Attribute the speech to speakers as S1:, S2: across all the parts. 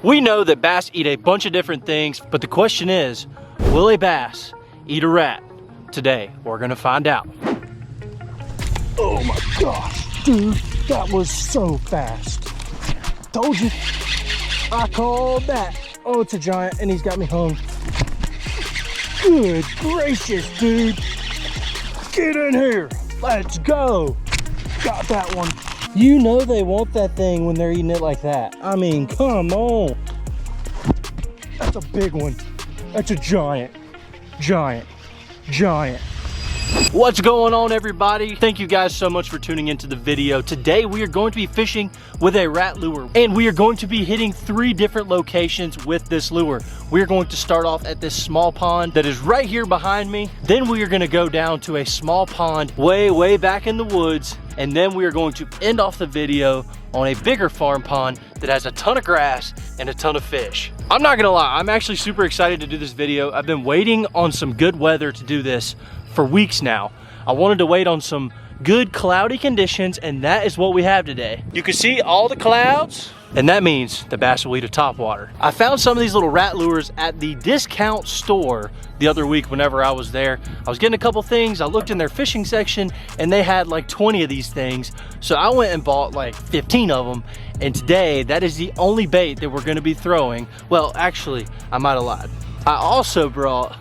S1: We know that bass eat a bunch of different things, but the question is, will a bass eat a rat? Today, we're gonna find out.
S2: Oh my gosh, dude, that was so fast. Told you, I called that. Oh, it's a giant and he's got me hung. Good gracious, dude. Get in here, let's go. Got that one. You know they want that thing when they're eating it like that. I mean, come on. That's a big one. That's a giant, giant, giant.
S1: What's going on, everybody? Thank you guys so much for tuning into the video. Today we are going to be fishing with a rat lure, and we are going to be hitting 3 different locations with this lure. We are going to start off at this small pond that is right here behind me. Then we are going to go down to a small pond way back in the woods, and then we are going to end off the video on a bigger farm pond that has a ton of grass and a ton of fish. I'm not gonna lie, I'm actually super excited to do this video. I've been waiting on some good weather to do this for weeks now. I wanted to wait on some good cloudy conditions, and that is what we have today. You can see all the clouds, and that means the bass will eat a topwater. I found some of these little rat lures at the discount store the other week whenever I was there. I was getting a couple things. I looked in their fishing section and they had like 20 of these things. So I went and bought like 15 of them. And today, that is the only bait that we're gonna be throwing. Well, actually, I might have lied. I also brought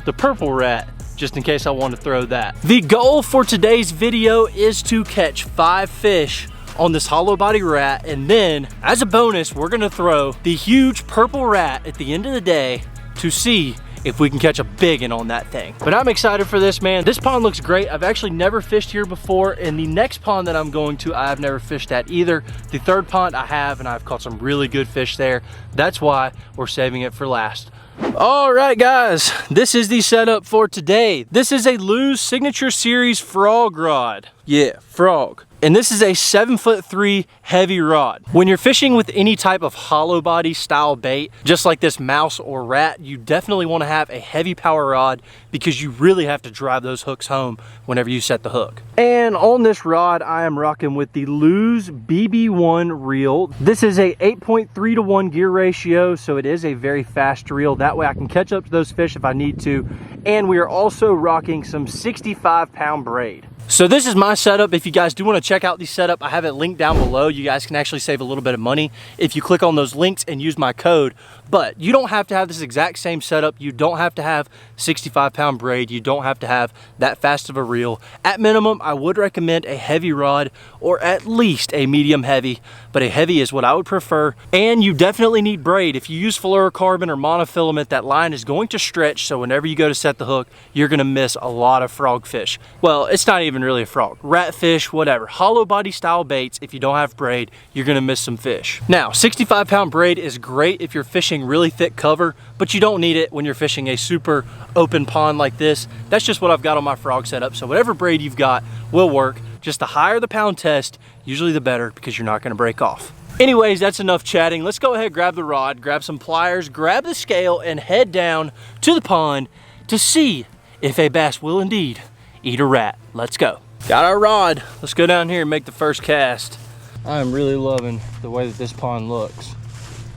S1: the purple rat, just in case I want to throw that. The goal for today's video is to catch 5 fish on this hollow body rat, and then as a bonus, we're gonna throw the huge purple rat at the end of the day to see if we can catch a big one on that thing. But I'm excited for this, man. This pond looks great. I've actually never fished here before, and the next pond that I'm going to, I've never fished at either. The third pond I have, and I've caught some really good fish there. That's why we're saving it for last. All right, guys, this is the setup for today. This is a Lew's Signature Series frog rod. Yeah, frog. And this is a 7'3" heavy rod. When you're fishing with any type of hollow body style bait, just like this mouse or rat, you definitely want to have a heavy power rod because you really have to drive those hooks home whenever you set the hook. And on this rod, I am rocking with the Lew's BB1 reel. This is a 8.3 to 1 gear ratio, so it is a very fast reel. That way I can catch up to those fish if I need to. And we are also rocking some 65-pound braid. So this is my setup. If you guys do want to check out the setup, I have it linked down below. You guys can actually save a little bit of money if you click on those links and use my code. But you don't have to have this exact same setup. You don't have to have 65-pound braid. You don't have to have that fast of a reel. At minimum, I would recommend a heavy rod or at least a medium heavy, but a heavy is what I would prefer. And you definitely need braid. If you use fluorocarbon or monofilament, that line is going to stretch, so whenever you go to set the hook, you're gonna miss a lot of frog fish. Well, it's not even really a frog, ratfish, whatever. Hollow body style baits, if you don't have braid, you're gonna miss some fish. Now, 65-pound braid is great if you're fishing really thick cover, but you don't need it when you're fishing a super open pond like this. That's just what I've got on my frog setup, so whatever braid you've got will work. Just the higher the pound test, usually the better, because you're not gonna break off. Anyways, that's enough chatting. Let's go ahead, grab the rod, grab some pliers, grab the scale, and head down to the pond to see if a bass will indeed eat a rat. Let's go. Got our rod. Let's go down here and make the first cast. I am really loving the way that this pond looks.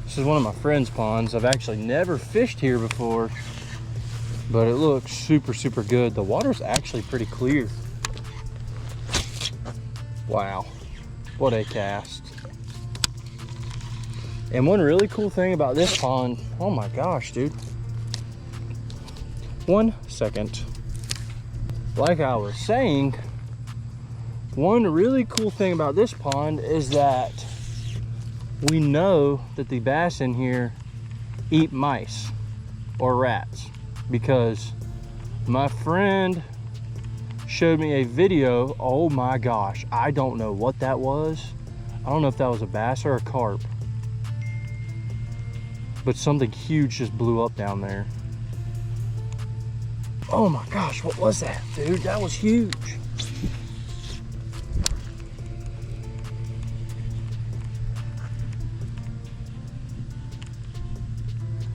S1: This is one of my friend's ponds. I've actually never fished here before, but it looks super good. The water's actually pretty clear. Wow, what a cast. And one really cool thing about this pond, oh my gosh, dude. 1 second. Like I was saying, one really cool thing about this pond is that we know that the bass in here eat mice or rats, because my friend showed me a video. Oh my gosh, I don't know what that was. I don't know if that was a bass or a carp, but something huge just blew up down there. Oh my gosh, what was that, dude? That was huge.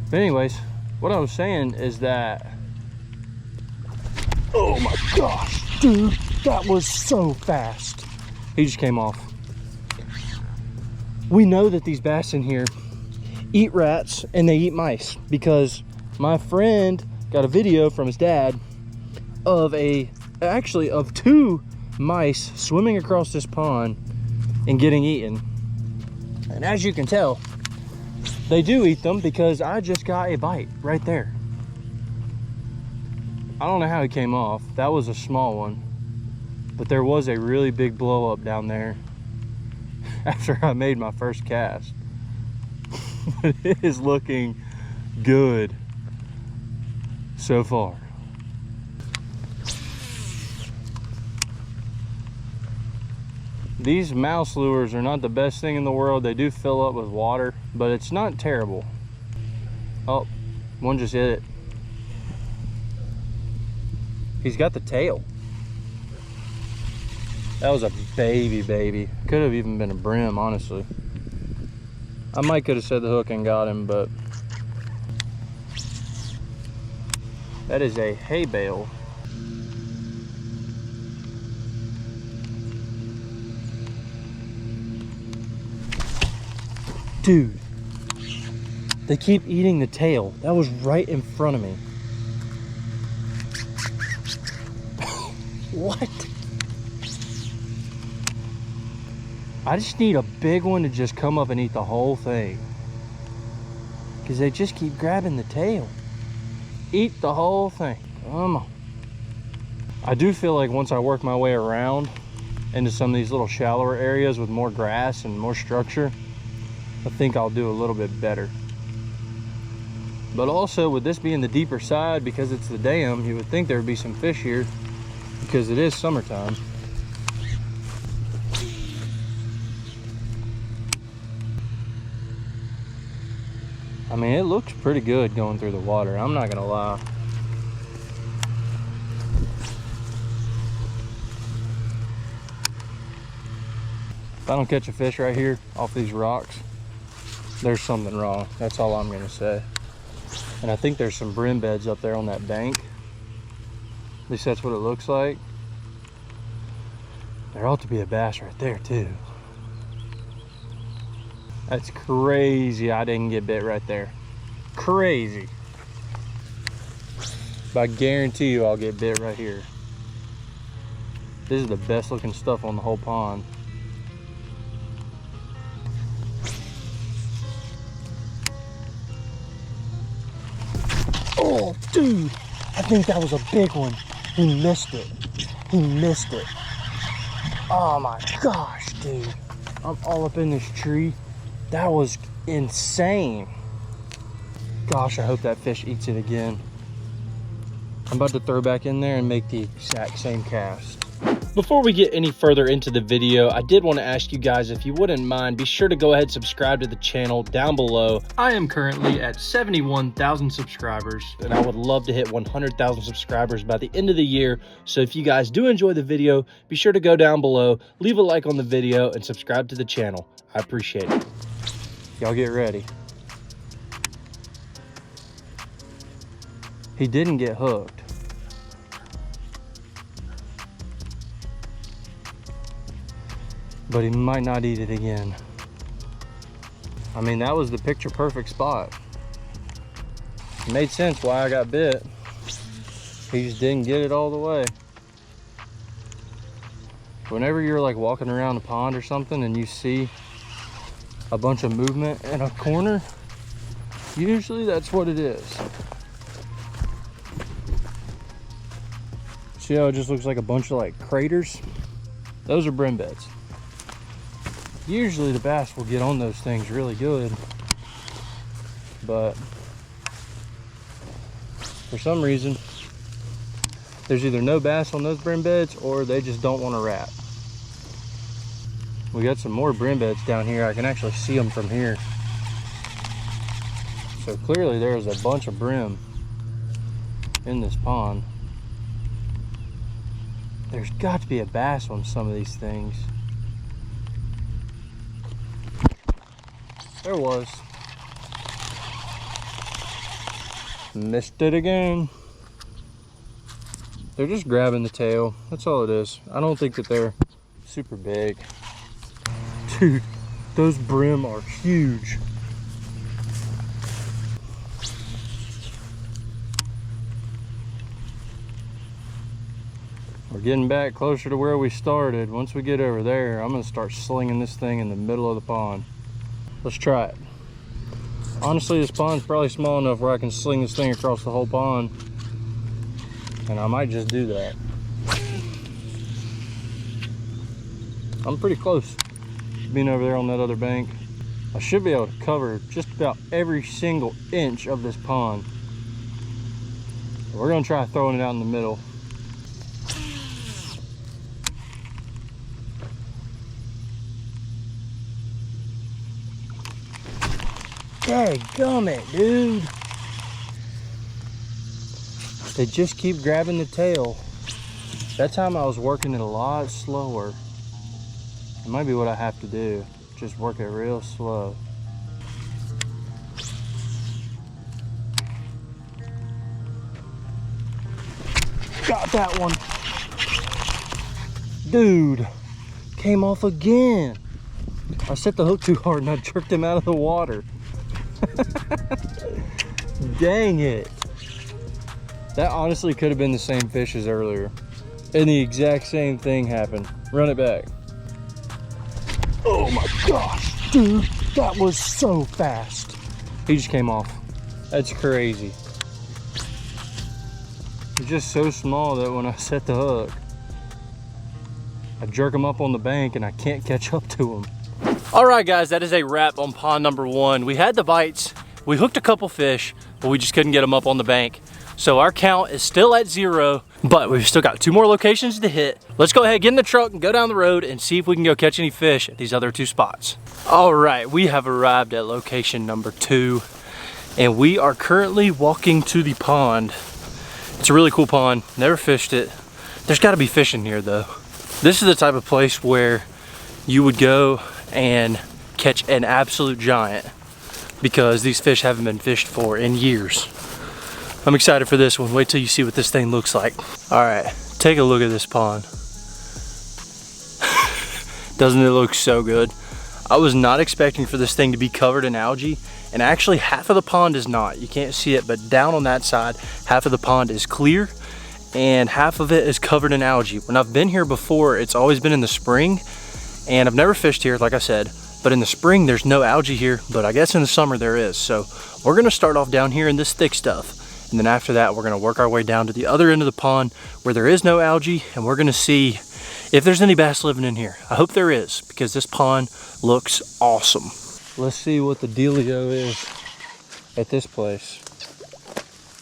S1: But anyways, what I was saying is that, oh my gosh, dude, that was so fast. He just came off. We know that these bass in here
S2: eat rats and they eat mice, because my friend got a video from his dad of of 2 mice swimming across this pond and getting eaten. And as you can tell, they do eat them, because I just got a bite right there. I don't know how he came off. That was a small one, but there was a really big blow up down there after I made my first cast. But it is looking good so far. These mouse lures are not the best thing in the world. They do fill up with water, but it's not terrible. Oh, one just hit it. He's got the tail. That was a baby. Could have even been a brim, honestly. I might could have set the hook and got him, but that is a hay bale. Dude, they keep eating the tail. That was right in front of me. What? I just need a big one to just come up and eat the whole thing, because they just keep grabbing the tail. Eat the whole thing. Come on. I do feel like once I work my way around into some of these little shallower areas with more grass and more structure, I think I'll do a little bit better. But also, with this being the deeper side, because it's the dam, you would think there would be some fish here, because it is summertime. I mean, it looks pretty good going through the water, I'm not gonna lie. If I don't catch a fish right here off these rocks, there's something wrong. That's all I'm gonna say. And I think there's some brim beds up there on that bank. At least that's what it looks like. There ought to be a bass right there too. That's crazy I didn't get bit right there. Crazy. But I guarantee you I'll get bit right here. This is the best looking stuff on the whole pond. Oh, dude, I think that was a big one. He missed it. He missed it. Oh my gosh, dude. I'm all up in this tree. That was insane. Gosh, I hope that fish eats it again. I'm about to throw back in there and make the exact same cast. Before we get any further into the video, I did want to ask you guys, if you wouldn't mind, be sure to go ahead and subscribe to the channel down below. I am currently at 71,000 subscribers, and I would love to hit 100,000 subscribers by the end of the year. So if you guys do enjoy the video, be sure to go down below, leave a like on the video, and subscribe to the channel. I appreciate it. Y'all get ready. He didn't get hooked. But he might not eat it again. I mean, that was the picture perfect spot. It made sense why I got bit. He just didn't get it all the way. Whenever you're like walking around a pond or something and you see a bunch of movement in a corner, usually that's what it is. See how it just looks like a bunch of like craters? Those are brim beds. Usually the bass will get on those things really good, but for some reason there's either no bass on those brim beds or they just don't want to rat. We got some more brim beds down here. I can actually see them from here. So clearly there's a bunch of brim in this pond. There's got to be a bass on some of these things. There was. Missed it again. They're just grabbing the tail. That's all it is. I don't think that they're super big. Dude, those brim are huge. We're getting back closer to where we started. Once we get over there, I'm gonna start slinging this thing in the middle of the pond. Let's try it. Honestly, this pond's probably small enough where I can sling this thing across the whole pond. And I might just do that. I'm pretty close being over there on that other bank. I should be able to cover just about every single inch of this pond. We're gonna try throwing it out in the middle. Dadgummit, dude. They just keep grabbing the tail. That time I was working it a lot slower. It might be what I have to do. Just work it real slow. Got that one. Dude, came off again. I set the hook too hard and I jerked him out of the water. Dang it. That honestly could have been the same fish as earlier. And the exact same thing happened. Run it back. Oh my gosh, dude, that was so fast. He just came off. That's crazy. It's just so small that when I set the hook, I jerk him up on the bank and I can't catch up to him.
S1: All right, guys, that is a wrap on pond number 1. We had the bites, we hooked a couple fish, but we just couldn't get them up on the bank. So our count is still at 0, but we've still got 2 more locations to hit. Let's go ahead, get in the truck and go down the road and see if we can go catch any fish at these other 2 spots. All right, we have arrived at location number 2, and we are currently walking to the pond. It's a really cool pond, never fished it. There's gotta be fish in here though. This is the type of place where you would go and catch an absolute giant because these fish haven't been fished for in years. I'm excited for this one. Wait till you see what this thing looks like. All right, take a look at this pond. Doesn't it look so good? I was not expecting for this thing to be covered in algae, and actually half of the pond is not. You can't see it, but down on that side, half of the pond is clear and half of it is covered in algae. When I've been here before, it's always been in the spring, and I've never fished here, like I said, but in the spring there's no algae here, but I guess in the summer there is. So we're gonna start off down here in this thick stuff, and then after that we're gonna work our way down to the other end of the pond where there is no algae, and we're gonna see if there's any bass living in here. I hope there is, because this pond looks awesome. Let's see what the dealio is at this place.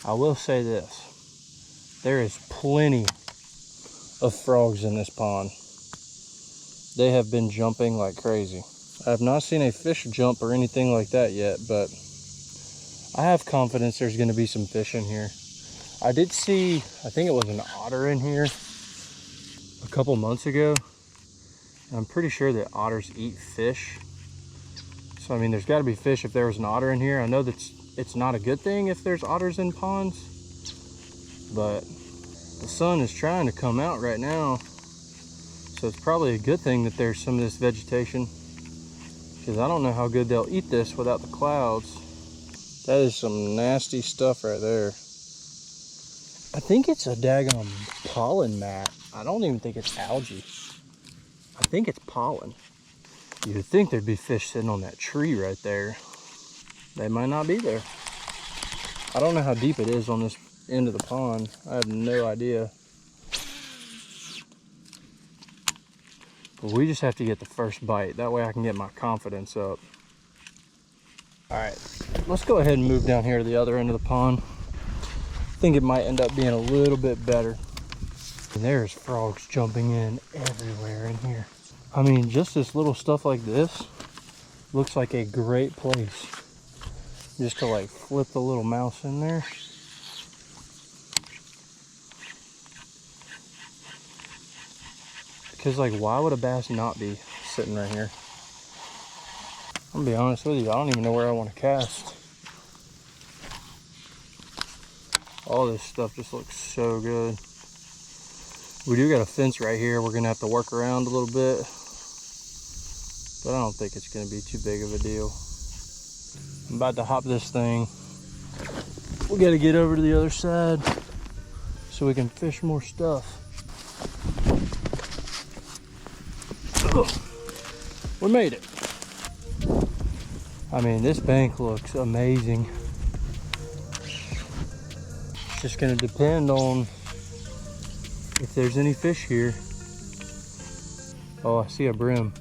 S1: I will say this, there is plenty of frogs in this pond. They have been jumping like crazy. I have not seen a fish jump or anything like that yet, but I have confidence there's gonna be some fish in here. I did see, I think it was an otter in here a couple months ago. I'm pretty sure that otters eat fish. So I mean, there's gotta be fish if there was an otter in here. I know that it's not a good thing if there's otters in ponds, but the sun is trying to come out right now. So it's probably a good thing that there's some of this vegetation, because I don't know how good they'll eat this without the clouds. That is some nasty stuff right there. I think it's a daggone pollen mat. I don't even think it's algae. I think it's pollen. You'd think there'd be fish sitting on that tree right there. They might not be there. I don't know how deep it is on this end of the pond. I have no idea. But we just have to get the first bite. That way I can get my confidence up. All right, let's go ahead and move down here to the other end of the pond. I think it might end up being a little bit better. And there's frogs jumping in everywhere in here. I mean, just this little stuff like this looks like a great place just to like flip the little mouse in there. Because like, why would a bass not be sitting right here? I'm gonna be honest with you, I don't even know where I want to cast. All this stuff just looks so good. We do got a fence right here we're gonna have to work around a little bit, but I don't think it's gonna be too big of a deal. I'm about to hop this thing. We gotta get over to the other side so we can fish more stuff.
S2: We made it. I mean, this bank looks amazing. It's just gonna depend on if there's any fish here. Oh, I see a brim.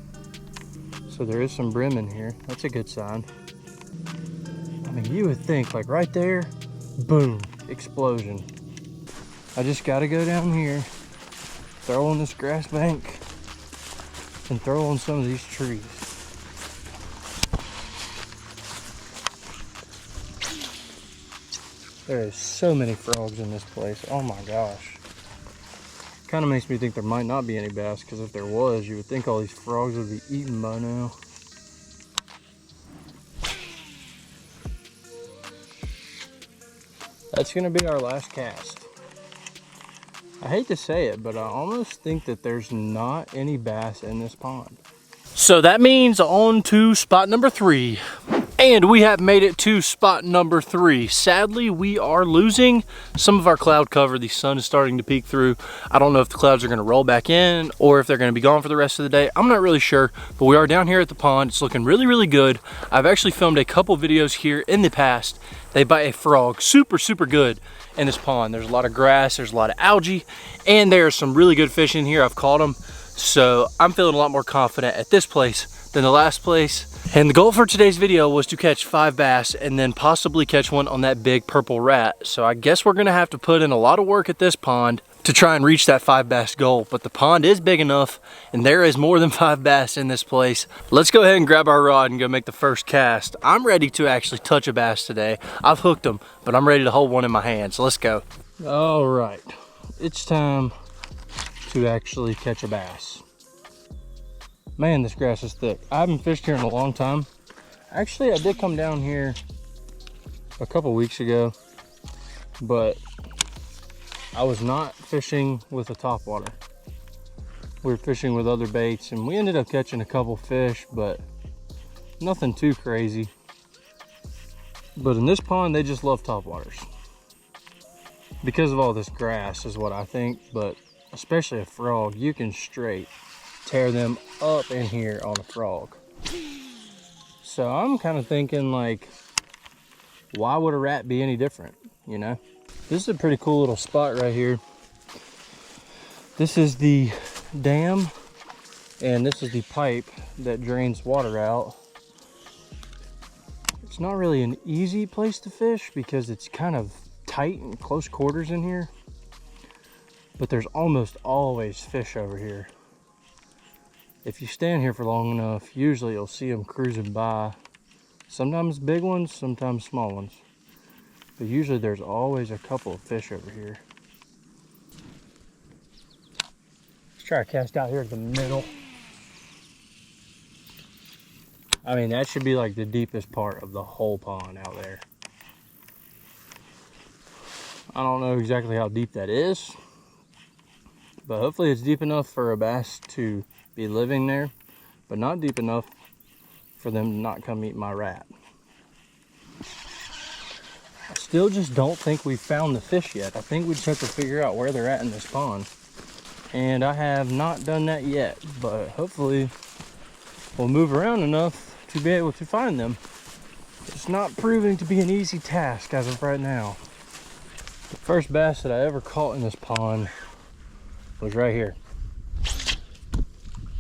S2: So there is some brim in here. That's a good sign. I mean, you would think like right there, boom, explosion. I just gotta go down here, throw on this grass bank, and throw on some of these trees. There is so many frogs in this place. Oh my gosh. Kind of makes me think there might not be any bass, because if there was, you would think all these frogs would be eaten by now. That's gonna be our last cast. I hate to say it, but I almost think that there's not any bass in this pond.
S1: So that means on to spot number 3. And we have made it to spot number 3. Sadly, we are losing some of our cloud cover. The sun is starting to peek through. I don't know if the clouds are gonna roll back in or if they're gonna be gone for the rest of the day. I'm not really sure, but we are down here at the pond. It's looking really, really good. I've actually filmed a couple videos here in the past. They bite a frog super, super good in this pond. There's a lot of grass, there's a lot of algae, and there's some really good fish in here. I've caught them. So I'm feeling a lot more confident at this place than the last place. And the goal for today's video was to catch 5 bass and then possibly catch one on that big purple rat. So I guess we're gonna have to put in a lot of work at this pond to try and reach that 5 bass goal. But the pond is big enough and there is more than 5 bass in this place. Let's go ahead and grab our rod and go make the first cast. I'm ready to actually touch a bass today. I've hooked them, but I'm ready to hold one in my hand. So let's go.
S2: All right, it's time to actually catch a bass. Man, this grass is thick. I haven't fished here in a long time. Actually, I did come down here a couple weeks ago, but I was not fishing with a topwater. We were fishing with other baits, and we ended up catching a couple fish, but nothing too crazy. But in this pond, they just love topwaters. Because of all this grass is what I think, but especially a frog, you can straight tear them up in here on a frog. So I'm kind of thinking like, why would a rat be any different, you know? This is a pretty cool little spot right here. This is the dam, and this is the pipe that drains water out. It's not really an easy place to fish because it's kind of tight and close quarters in here, but there's almost always fish over here. If you stand here for long enough, usually you'll see them cruising by. Sometimes big ones, sometimes small ones. But usually there's always a couple of fish over here. Let's try to cast out here at the middle. I mean, that should be like the deepest part of the whole pond out there. I don't know exactly how deep that is, but hopefully it's deep enough for a bass to be living there, but not deep enough for them to not come eat my rat. I still just don't think we've found the fish yet. I think we just have to figure out where they're at in this pond. And I have not done that yet, but hopefully we'll move around enough to be able to find them. It's not proving to be an easy task as of right now. The first bass that I ever caught in this pond was right here.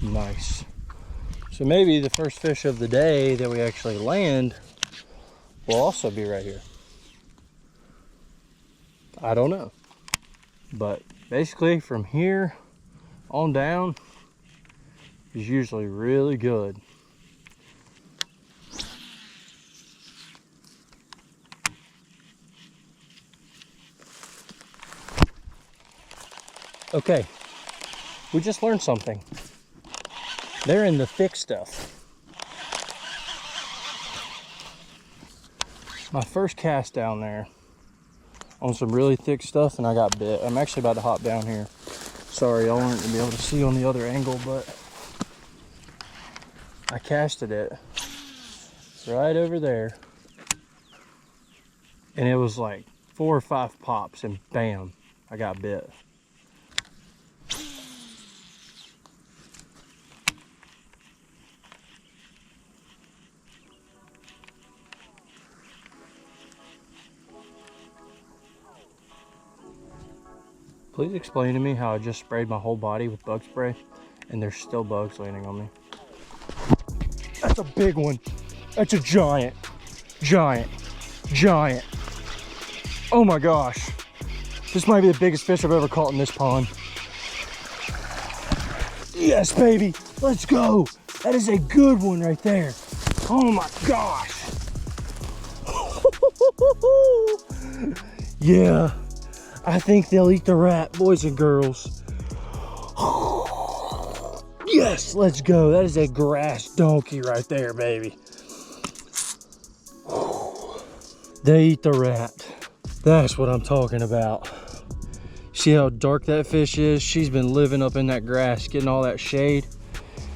S2: Nice. So maybe the first fish of the day that we actually land will also be right here. I don't know. But basically from here on down is usually really good. Okay, we just learned something. They're in the thick stuff. My first cast down there on some really thick stuff and I got bit. I'm actually about to hop down here. Sorry, y'all aren't gonna be able to see on the other angle, but I casted it right over there. And it was like 4 or 5 pops and bam, I got bit. Please explain to me how I just sprayed my whole body with bug spray and there's still bugs landing on me. That's a big one. That's a giant, giant, giant. Oh my gosh. This might be the biggest fish I've ever caught in this pond. Yes, baby. Let's go. That is a good one right there. Oh my gosh. Yeah, I think they'll eat the rat, boys and girls. Yes, let's go. That is a grass donkey right there, baby. They eat the rat. That's what I'm talking about. See how dark that fish is? She's been living up in that grass, getting all that shade.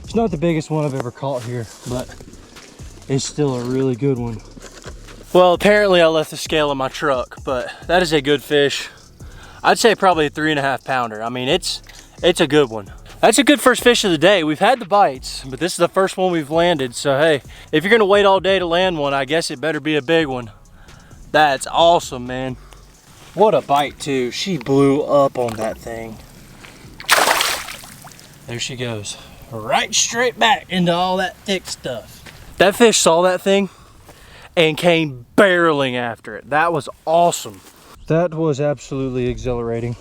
S2: It's not the biggest one I've ever caught here, but it's still a really good one.
S1: Well, apparently I left the scale in my truck, but that is a good fish. I'd say probably a 3.5 pounder. I mean, it's a good one. That's a good first fish of the day. We've had the bites, but this is the first one we've landed. So hey, if you're gonna wait all day to land one, I guess it better be a big one. That's awesome, man. What a bite too. She blew up on that thing. There she goes. Right straight back into all that thick stuff. That fish saw that thing and came barreling after it. That was awesome.
S2: That was absolutely exhilarating.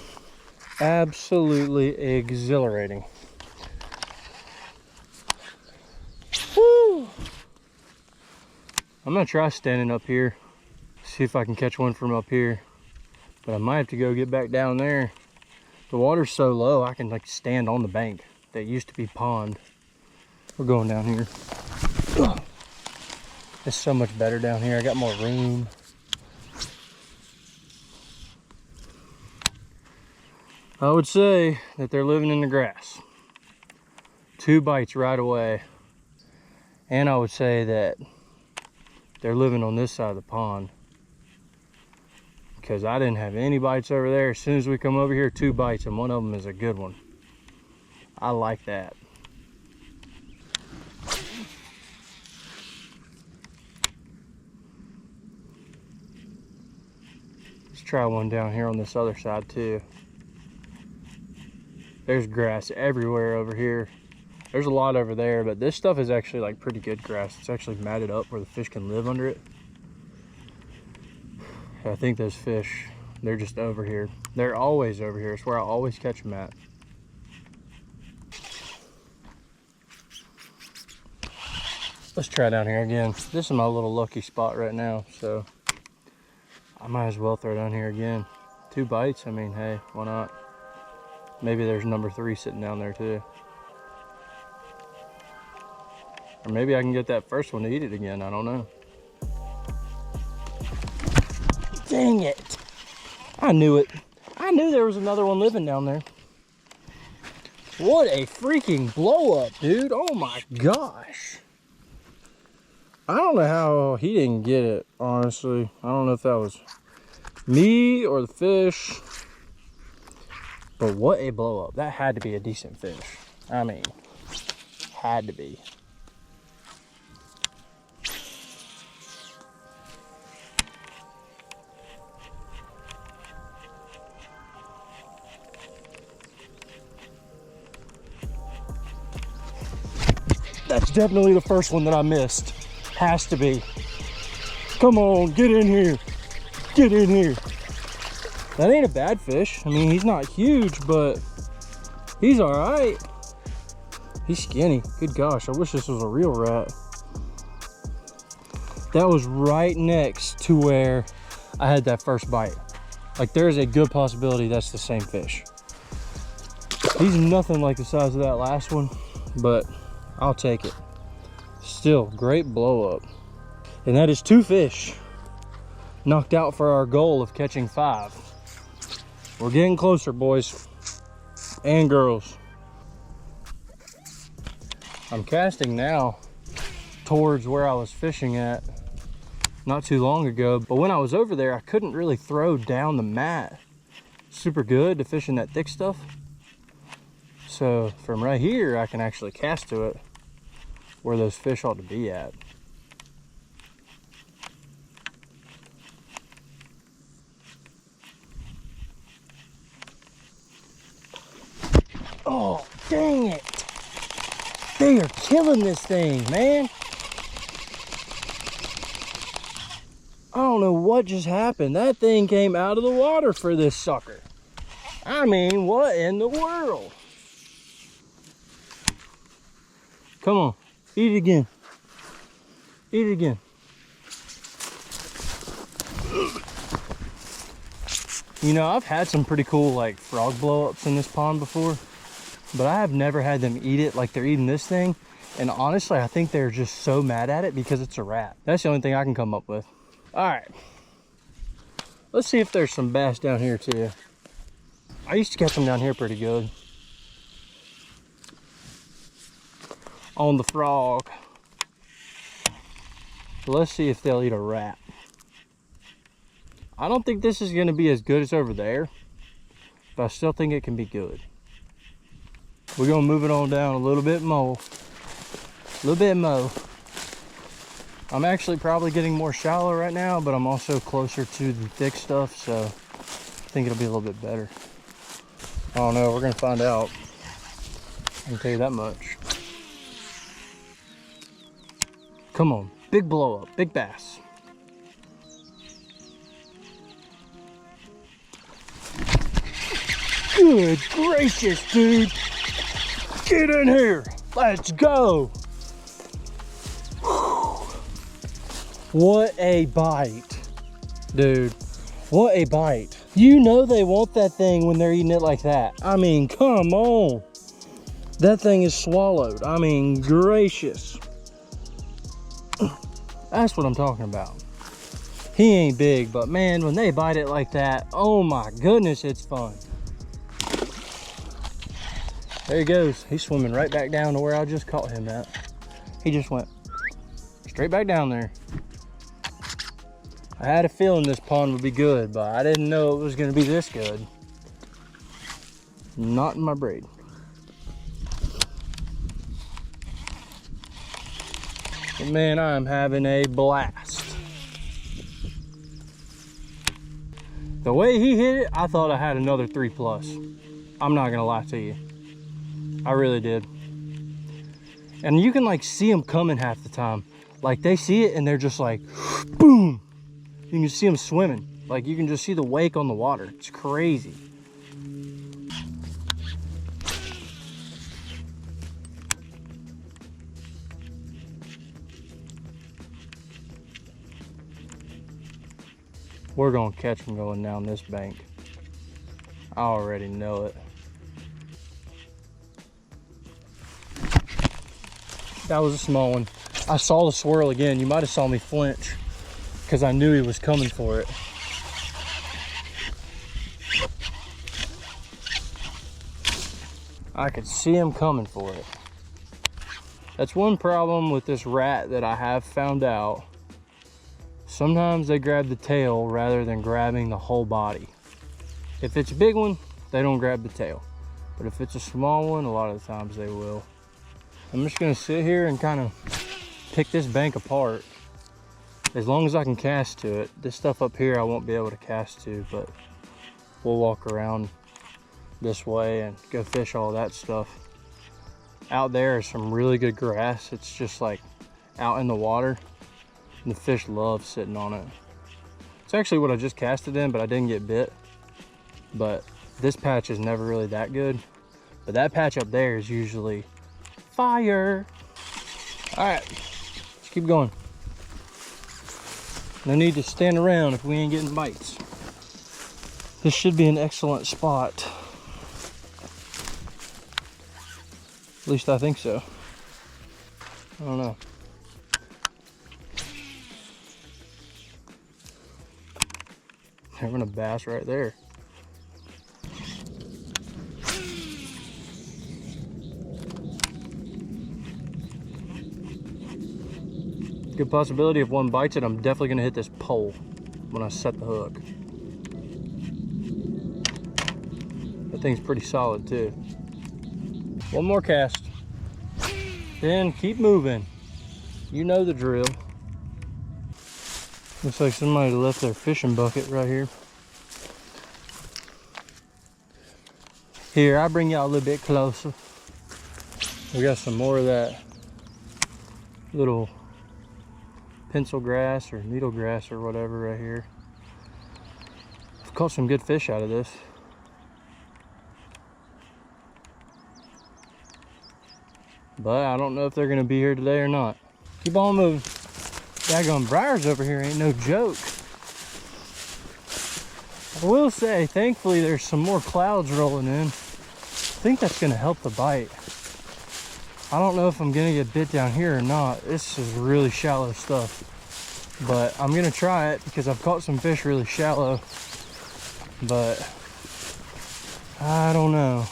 S2: Absolutely exhilarating. Woo! I'm gonna try standing up here, see if I can catch one from up here. But I might have to go get back down there. The water's so low, I can like stand on the bank that used to be pond. We're going down here. Ugh. It's so much better down here. I got more room. I would say that they're living in the grass. 2 bites right away. And I would say that they're living on this side of the pond. Because I didn't have any bites over there. As soon as we come over here, 2 bites, and one of them is a good one. I like that. Let's try one down here on this other side too. There's grass everywhere over here. There's a lot over there, but this stuff is actually like pretty good grass. It's actually matted up where the fish can live under it. I think those fish, they're just over here. They're always over here. It's where I always catch them at. Let's try down here again. This is my little lucky spot right now, so I might as well throw down here again. 2 bites, I mean, hey, why not? Maybe there's number 3 sitting down there too. Or maybe I can get that first one to eat it again, I don't know. Dang it. I knew it. I knew there was another one living down there. What a freaking blow up, dude. Oh my gosh. I don't know how he didn't get it, honestly. I don't know if that was me or the fish. But what a blow up. That had to be a decent fish. I mean, had to be. That's definitely the first one that I missed. Has to be. Come on, get in here. Get in here. That ain't a bad fish. I mean, he's not huge, but he's all right. He's skinny. Good gosh, I wish this was a real rat. That was right next to where I had that first bite. Like, there's a good possibility that's the same fish. He's nothing like the size of that last one, but I'll take it. Still, great blow up. And that is 2 fish knocked out for our goal of catching 5. We're getting closer, boys and girls. I'm casting now towards where I was fishing at not too long ago, but when I was over there, I couldn't really throw down the mat super good to fish in that thick stuff. So from right here, I can actually cast to it where those fish ought to be at. Oh, dang it. They are killing this thing, man. I don't know what just happened. That thing came out of the water for this sucker. I mean, what in the world? Come on, eat it again. Eat it again. You know, I've had some pretty cool like frog blow-ups in this pond before, but I have never had them eat it like they're eating this thing. And honestly, I think they're just so mad at it because it's a rat. That's the only thing I can come up with. All right, let's see if there's some bass down here too. I used to catch them down here pretty good. On the frog. So let's see if they'll eat a rat. I don't think this is gonna be as good as over there, but I still think it can be good. We're gonna move it on down a little bit more. A little bit more. I'm actually probably getting more shallow right now, but I'm also closer to the thick stuff, so I think it'll be a little bit better. I don't know, we're gonna find out. I can tell you that much. Come on, big blow up, big bass. Good gracious, dude. Get in here, let's go. What a bite, dude. What a bite. You know they want that thing when they're eating it like that. I mean, come on. That thing is swallowed. I mean, gracious. That's what I'm talking about. He ain't big, but man, when they bite it like that, oh my goodness, it's fun. There he goes. He's swimming right back down to where I just caught him at. He just went straight back down there. I had a feeling this pond would be good, but I didn't know it was going to be this good. Not in my braid. But man, I am having a blast. The way he hit it, I thought I had another 3+. I'm not going to lie to you. I really did. And you can like see them coming half the time. Like they see it and they're just like, boom. You can see them swimming. Like you can just see the wake on the water. It's crazy. We're gonna catch them going down this bank. I already know it. That was a small one. I saw the swirl again. You might have saw me flinch because I knew he was coming for it. I could see him coming for it. That's one problem with this rat that I have found out. Sometimes they grab the tail rather than grabbing the whole body. If it's a big one, they don't grab the tail. But if it's a small one, a lot of the times they will. I'm just gonna sit here and kind of pick this bank apart. As long as I can cast to it. This stuff up here I won't be able to cast to, but we'll walk around this way and go fish all that stuff. Out there is some really good grass. It's just like out in the water. And the fish love sitting on it. It's actually what I just casted in, but I didn't get bit. But this patch is never really that good. But that patch up there is usually fire. All right, let's keep going. No need to stand around if we ain't getting bites. This should be an excellent spot. At least I think so. I don't know. Having a bass right there. Good possibility if one bites it, I'm definitely gonna hit this pole when I set the hook. That thing's pretty solid too. One more cast. Then keep moving. You know the drill. Looks like somebody left their fishing bucket right here. Here, I'll bring y'all a little bit closer. We got some more of that little pencil grass or needle grass or whatever right here. I've caught some good fish out of this. But I don't know if they're gonna be here today or not. Keep on moving. Daggone briars over here ain't no joke. I will say, thankfully there's some more clouds rolling in. I think that's gonna help the bite. I don't know if I'm gonna get bit down here or not. This is really shallow stuff. But I'm gonna try it because I've caught some fish really shallow. But I don't know.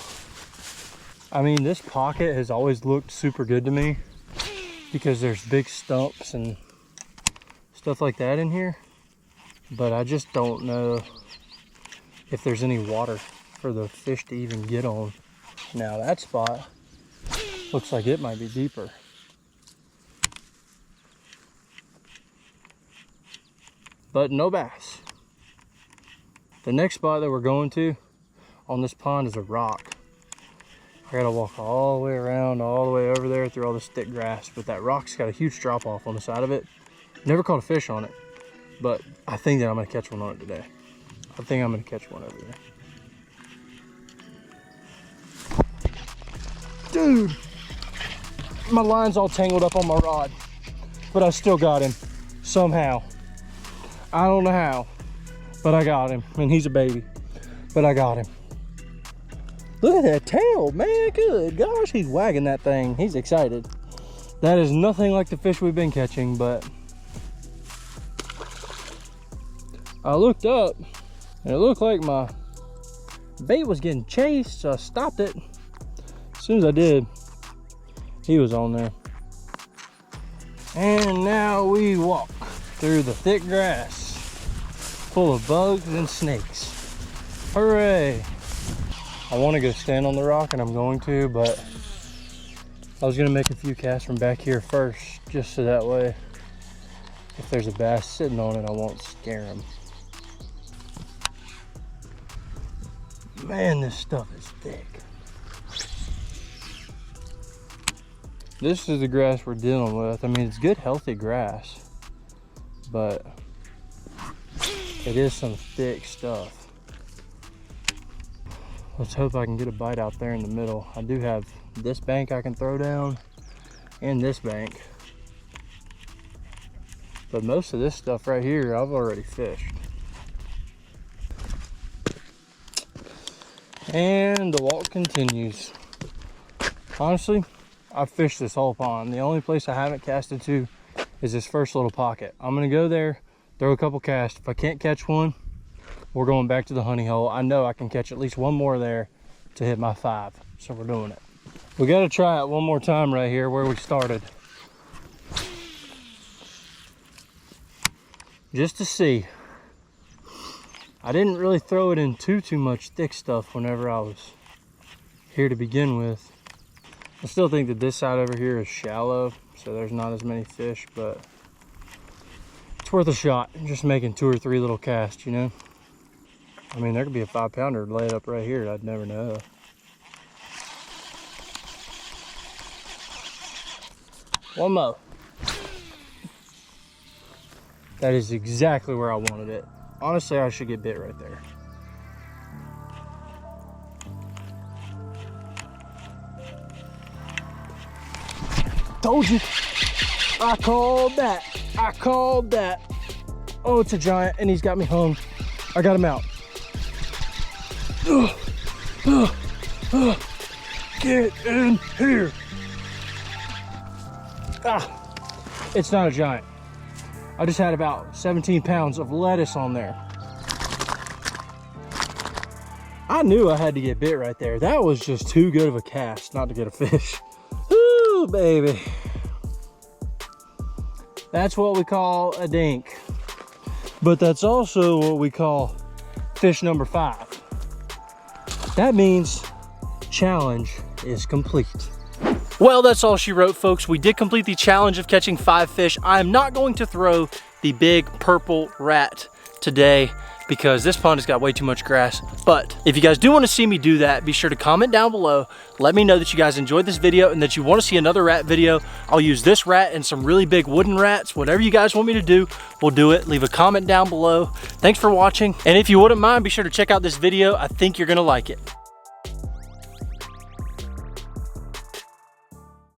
S2: I mean, this pocket has always looked super good to me because there's big stumps and stuff like that in here. But I just don't know if there's any water for the fish to even get on. Now that spot looks like it might be deeper. But no bass. The next spot that we're going to on this pond is a rock. I gotta walk all the way around, all the way over there through all this thick grass, but that rock's got a huge drop off on the side of it. Never caught a fish on it, but I think that I'm gonna catch one on it today. I think I'm gonna catch one over there. Dude, my line's all tangled up on my rod, but I still got him somehow. I don't know how, but I got him, and he's a baby, but I got him. Look at that tail, man. Good gosh, he's wagging that thing. He's excited. That is nothing like the fish we've been catching, but I looked up and it looked like my bait was getting chased, so I stopped it. As soon as I did, he was on there. And now we walk through the thick grass full of bugs and snakes. Hooray! I want to go stand on the rock, and I'm going to, but I was going to make a few casts from back here first, just so that way if there's a bass sitting on it, I won't scare him. Man, this stuff is thick. This is the grass we're dealing with. I mean, it's good, healthy grass, but it is some thick stuff. Let's hope I can get a bite out there in the middle. I do have this bank I can throw down and this bank. But most of this stuff right here, I've already fished. And the walk continues. Honestly, I've fished this whole pond. The only place I haven't casted to is this first little pocket. I'm gonna go there, throw a couple casts. If I can't catch one, we're going back to the honey hole. I know I can catch at least one more there to hit my 5, so we're doing it. We got to try it one more time right here where we started, just to see. I didn't really throw it in too much thick stuff whenever I was here to begin with. I still think that this side over here is shallow, so there's not as many fish, but it's worth a shot. Just making 2 or 3 little casts, you know. I mean, there could be a 5-pounder laid up right here. I'd never know. One more. That is exactly where I wanted it. Honestly, I should get bit right there. Told you. I called that. I called that. Oh, it's a giant, and he's got me hung. I got him out. Get in here. Ah, it's not a giant. I just had about 17 pounds of lettuce on there. I knew I had to get bit right there. That was just too good of a cast not to get a fish. Ooh, baby. That's what we call a dink. But that's also what we call fish number 5. That means challenge is complete.
S1: Well, that's all she wrote, folks. We did complete the challenge of catching 5 fish. I am not going to throw the big purple rat today because this pond has got way too much grass. But if you guys do want to see me do that, be sure to comment down below. Let me know that you guys enjoyed this video and that you want to see another rat video. I'll use this rat and some really big wooden rats. Whatever you guys want me to do, we'll do it. Leave a comment down below. Thanks for watching. And if you wouldn't mind, be sure to check out this video. I think you're gonna like it.